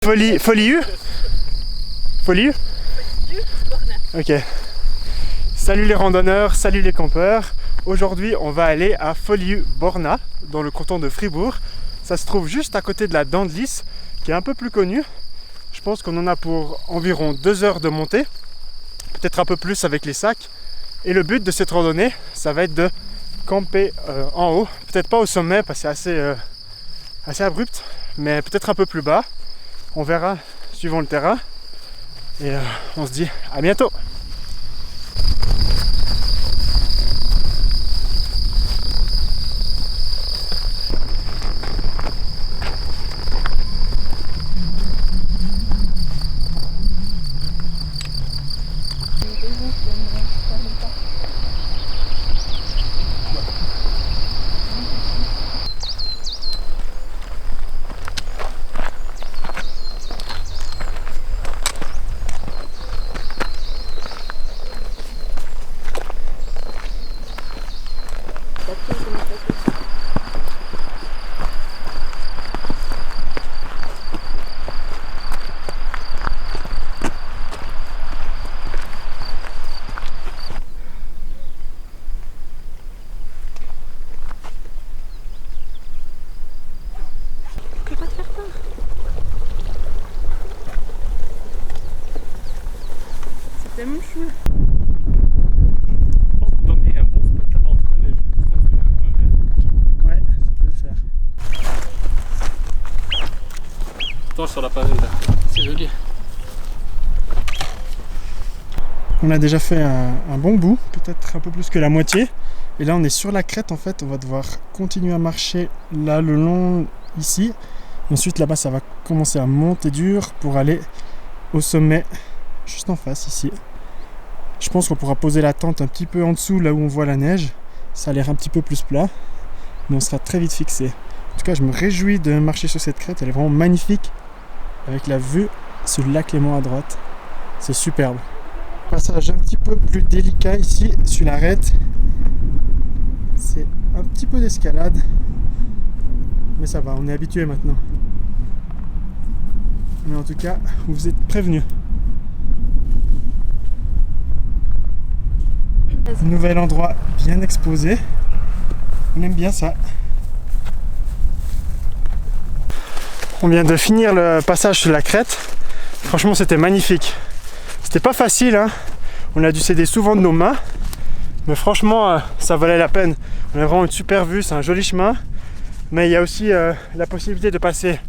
Foliu? Ok. Salut les randonneurs, salut les campeurs. Aujourd'hui, on va aller à Foliu-Borna, dans le canton de Fribourg. Ça se trouve juste à côté de la Dent de Lys, qui est un peu plus connue. Je pense qu'on en a pour environ 2 heures de montée, peut-être un peu plus avec les sacs. Et le but de cette randonnée, ça va être de camper en haut, peut-être pas au sommet parce que c'est assez abrupt, mais peut-être un peu plus bas. On verra suivant le terrain. Et on se dit à bientôt. C'est tellement chou. Je pense que donner un bon spot là-bas entre les juste il y a un coin vert. Ouais, ça peut le faire. Attends, sur la pavé là. C'est joli. On a déjà fait un bon bout, peut-être un peu plus que la moitié. Et là on est sur la crête en fait, on va devoir continuer à marcher là le long ici. Et ensuite là-bas ça va commencer à monter dur pour aller au sommet juste en face ici. Je pense qu'on pourra poser la tente un petit peu en dessous là où on voit la neige. Ça a l'air un petit peu plus plat, mais on sera très vite fixé. En tout cas je me réjouis de marcher sur cette crête, elle est vraiment magnifique avec la vue sur le lac Léman à droite. C'est superbe. Passage un petit peu plus délicat ici sur l'arête. C'est un petit peu d'escalade, mais ça va, on est habitué maintenant. Mais en tout cas, vous êtes prévenus. Nouvel endroit bien exposé. On aime bien ça. On vient de finir le passage sur la crête. Franchement, c'était magnifique. C'était pas facile, hein. On a dû s'aider souvent de nos mains. Mais franchement, ça valait la peine. On a vraiment une super vue, c'est un joli chemin. Mais il y a aussi la possibilité de passer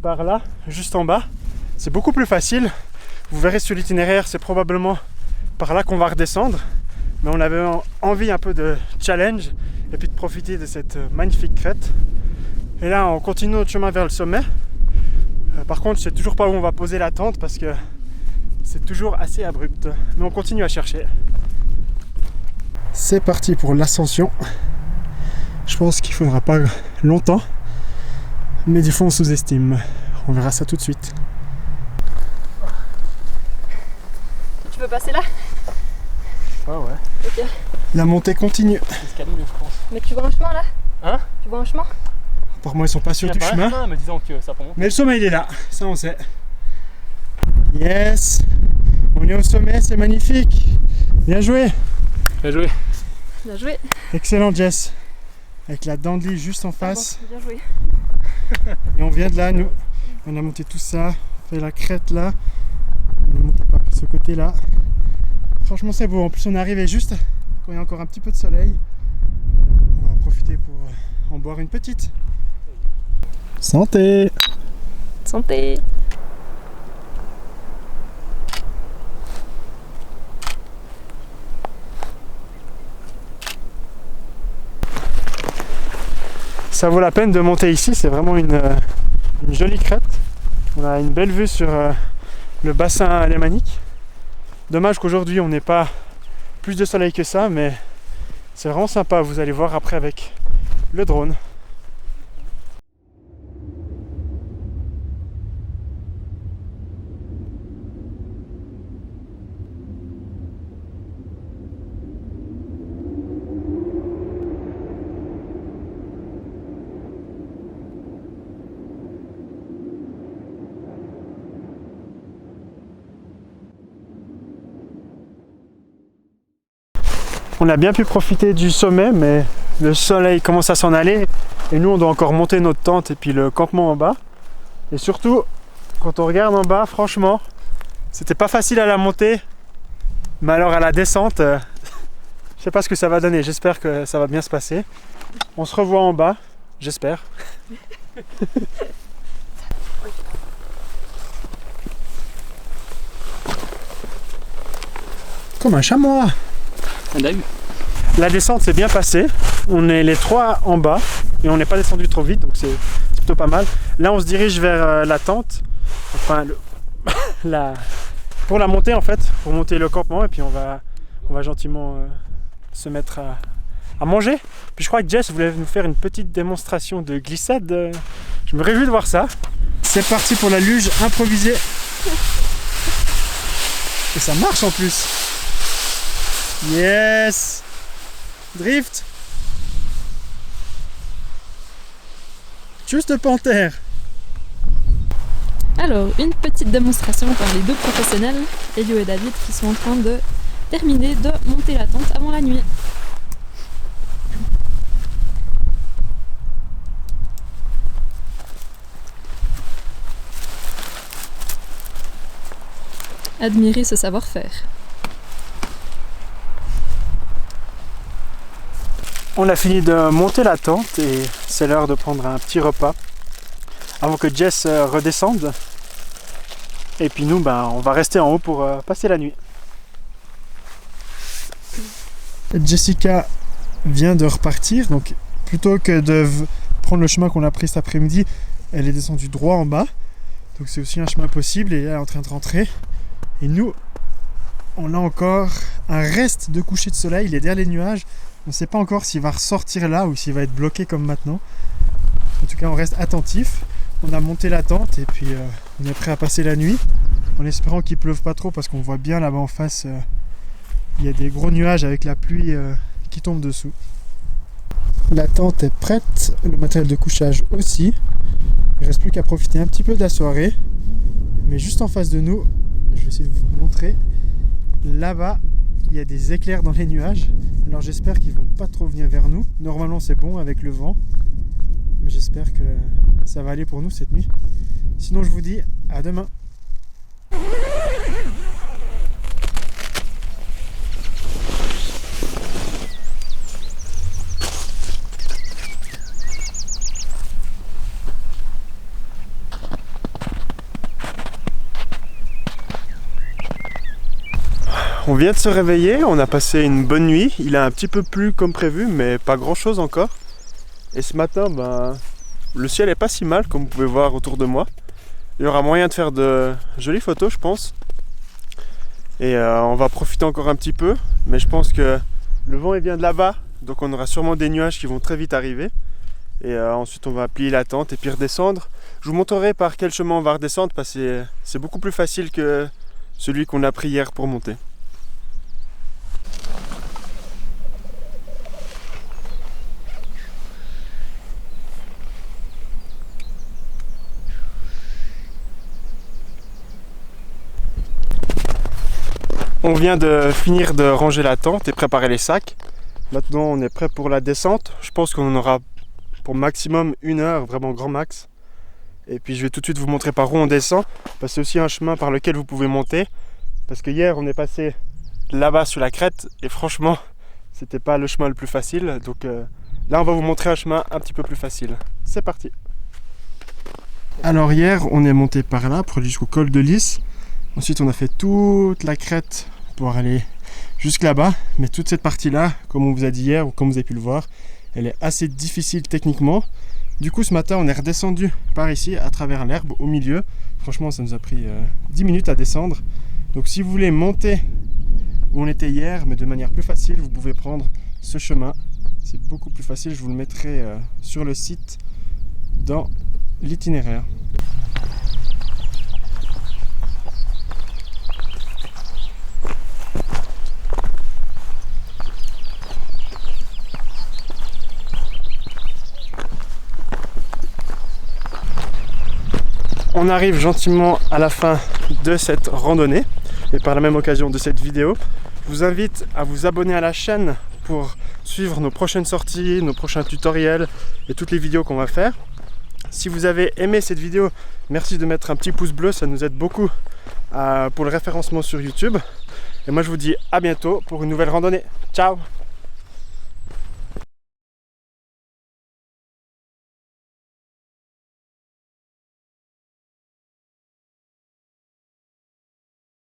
par là, juste en bas. C'est beaucoup plus facile. Vous verrez sur l'itinéraire, c'est probablement par là qu'on va redescendre. Mais on avait envie un peu de challenge et puis de profiter de cette magnifique crête. Et là, on continue notre chemin vers le sommet. Par contre, je sais toujours pas où on va poser la tente parce que c'est toujours assez abrupt. Mais on continue à chercher. C'est parti pour l'ascension. Je pense qu'il faudra pas longtemps, mais des fois on sous-estime. On verra ça tout de suite. Tu veux passer là? Ouais, ouais. Ok. La montée continue. L'escalier, je pense. Mais tu vois un chemin là? Hein? Tu vois un chemin? Pour moi, ils sont pas sur Il y a du pas un chemin. chemin, mais disons que ça monte. Mais le sommet, il est là. Ça, on sait. Yes. On est au sommet, c'est magnifique. Bien joué. Bien joué. Bien joué. Excellent, Jess. Avec la Dent de Lys juste en face. Bon, bien joué. Et on vient de là, nous. On a monté tout ça. On fait la crête là. On est monté par ce côté-là. Franchement, c'est beau. En plus, on est arrivé juste quand il y a encore un petit peu de soleil. On va en profiter pour en boire une petite. Santé! Santé. Ça vaut la peine de monter ici, c'est vraiment une jolie crête. On a une belle vue sur le bassin alémanique. Dommage qu'aujourd'hui on n'ait pas plus de soleil que ça, mais c'est vraiment sympa, vous allez voir après avec le drone. On a bien pu profiter du sommet, mais le soleil commence à s'en aller et nous on doit encore monter notre tente et puis le campement en bas. Et surtout, quand on regarde en bas, franchement, c'était pas facile à la montée, mais alors à la descente, je sais pas ce que ça va donner. J'espère que ça va bien se passer. On se revoit en bas, j'espère. Comme un chamois. On a eu. La descente s'est bien passée. On est les 3 en bas et on n'est pas descendu trop vite, donc c'est plutôt pas mal. Là, on se dirige vers la tente. Enfin, pour la montée en fait, pour monter le campement, et puis on va gentiment se mettre à manger. Puis je crois que Jess voulait nous faire une petite démonstration de glissade. Je me réjouis de voir ça. C'est parti pour la luge improvisée. Et ça marche en plus. Yes! Drift! Juste panthère! Alors, une petite démonstration par les deux professionnels, Elio et David, qui sont en train de terminer de monter la tente avant la nuit. Admirez ce savoir-faire. On a fini de monter la tente et c'est l'heure de prendre un petit repas avant que Jess redescende. Et puis nous, on va rester en haut pour passer la nuit. Jessica vient de repartir, donc plutôt que de prendre le chemin qu'on a pris cet après-midi, elle est descendue droit en bas. Donc c'est aussi un chemin possible et elle est en train de rentrer. Et nous, on a encore un reste de coucher de soleil, il est derrière les nuages. On ne sait pas encore s'il va ressortir là ou s'il va être bloqué comme maintenant. En tout cas, on reste attentif. On a monté la tente et puis on est prêt à passer la nuit en espérant qu'il ne pleuve pas trop parce qu'on voit bien là-bas en face, il y a des gros nuages avec la pluie qui tombe dessous. La tente est prête, le matériel de couchage aussi. Il ne reste plus qu'à profiter un petit peu de la soirée. Mais juste en face de nous, je vais essayer de vous montrer, là-bas il y a des éclairs dans les nuages. Alors j'espère qu'ils ne vont pas trop venir vers nous. Normalement c'est bon avec le vent, mais j'espère que ça va aller pour nous cette nuit. Sinon je vous dis à demain. On vient de se réveiller, on a passé une bonne nuit. Il a un petit peu plu comme prévu, mais pas grand chose encore. Et ce matin, le ciel est pas si mal comme vous pouvez voir autour de moi. Il y aura moyen de faire de jolies photos, je pense. Et on va profiter encore un petit peu. Mais je pense que le vent il vient de là-bas, donc on aura sûrement des nuages qui vont très vite arriver. Et ensuite on va plier la tente et puis redescendre. Je vous montrerai par quel chemin on va redescendre parce que c'est beaucoup plus facile que celui qu'on a pris hier pour monter. On vient de finir de ranger la tente et préparer les sacs. Maintenant on est prêt pour la descente. Je pense qu'on en aura pour maximum 1 heure, vraiment grand max. Et puis je vais tout de suite vous montrer par où on descend. Parce que c'est aussi un chemin par lequel vous pouvez monter. Parce que hier on est passé là-bas sur la crête et franchement c'était pas le chemin le plus facile. Donc là on va vous montrer un chemin un petit peu plus facile. C'est parti. Alors hier on est monté par là pour aller jusqu'au col de Lys. Ensuite on a fait toute la crête pour aller jusque là-bas, mais toute cette partie-là, comme on vous a dit hier ou comme vous avez pu le voir, elle est assez difficile techniquement. Du coup ce matin on est redescendu par ici à travers l'herbe au milieu. Franchement ça nous a pris 10 minutes à descendre. Donc si vous voulez monter où on était hier, mais de manière plus facile, vous pouvez prendre ce chemin. C'est beaucoup plus facile, je vous le mettrai sur le site dans l'itinéraire. On arrive gentiment à la fin de cette randonnée et par la même occasion de cette vidéo. Je vous invite à vous abonner à la chaîne pour suivre nos prochaines sorties, nos prochains tutoriels et toutes les vidéos qu'on va faire. Si vous avez aimé cette vidéo, merci de mettre un petit pouce bleu, ça nous aide beaucoup pour le référencement sur YouTube. Et moi je vous dis à bientôt pour une nouvelle randonnée. Ciao!